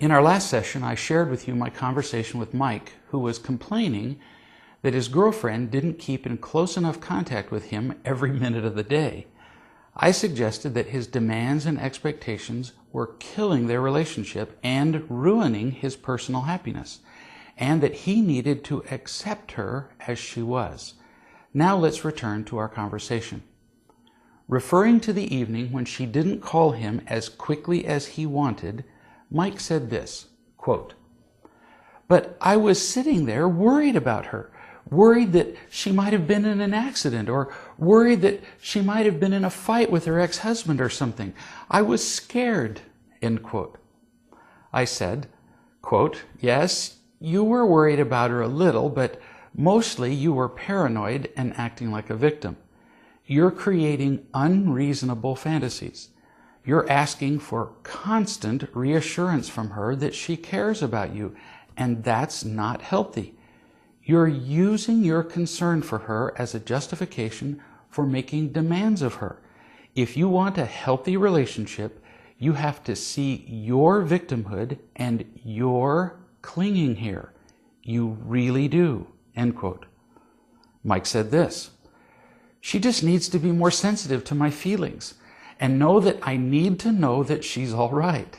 In our last session, I shared with you my conversation with Mike, who was complaining that his girlfriend didn't keep in close enough contact with him every minute of the day. I suggested that his demands and expectations were killing their relationship and ruining his personal happiness, and that he needed to accept her as she was. Now let's return to our conversation. Referring to the evening when she didn't call him as quickly as he wanted, Mike said this, quote, "But I was sitting there worried about her, worried that she might have been in an accident, or worried that she might have been in a fight with her ex-husband or something. I was scared," end quote. I said, quote, "Yes, you were worried about her a little, but mostly you were paranoid and acting like a victim. You're creating unreasonable fantasies. You're asking for constant reassurance from her that she cares about you, and that's not healthy. You're using your concern for her as a justification for making demands of her. If you want a healthy relationship, you have to see your victimhood and your clinging here. You really do," end quote. Mike said this, "She just needs to be more sensitive to my feelings and know that I need to know that she's all right."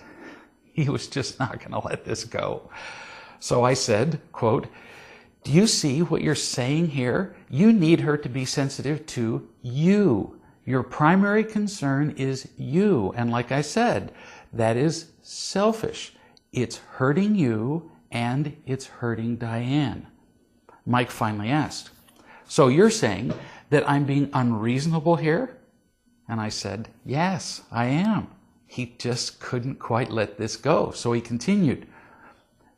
He was just not going to let this go. So I said, quote, "Do you see what you're saying here? You need her to be sensitive to you. Your primary concern is you. And like I said, that is selfish. It's hurting you and it's hurting Diane." Mike finally asked, "So you're saying that I'm being unreasonable here?" And I said, "Yes, I am." He just couldn't quite let this go. So he continued,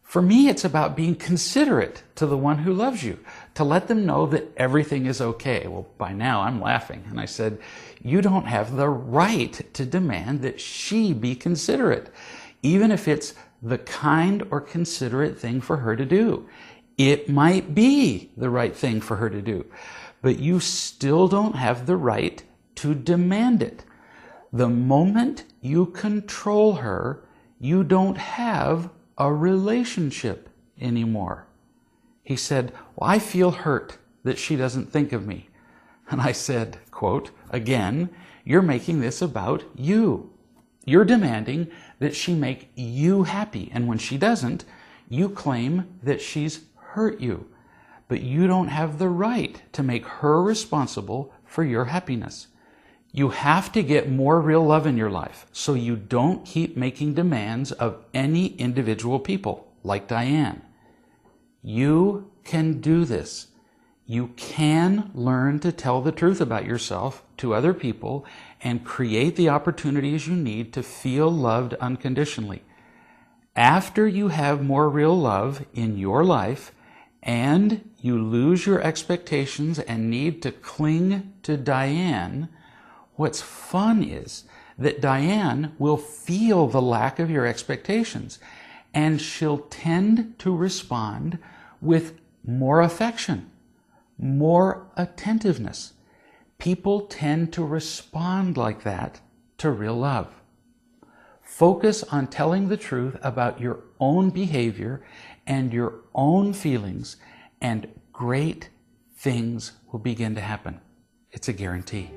"For me, it's about being considerate to the one who loves you, to let them know that everything is okay." Well, by now I'm laughing. And I said, "You don't have the right to demand that she be considerate, even if it's the kind or considerate thing for her to do. It might be the right thing for her to do, but you still don't have the right to demand it. The moment you control her, you don't have a relationship anymore." He said, "Well, I feel hurt that she doesn't think of me." And I said, quote, "Again, you're making this about you. You're demanding that she make you happy, and when she doesn't, you claim that she's hurt you. But you don't have the right to make her responsible for your happiness. You have to get more real love in your life so you don't keep making demands of any individual people, like Diane. You can do this. You can learn to tell the truth about yourself to other people and create the opportunities you need to feel loved unconditionally. After you have more real love in your life and you lose your expectations and need to cling to Diane, what's fun is that Diane will feel the lack of your expectations, and she'll tend to respond with more affection, more attentiveness. People tend to respond like that to real love. Focus on telling the truth about your own behavior and your own feelings, and great things will begin to happen. It's a guarantee.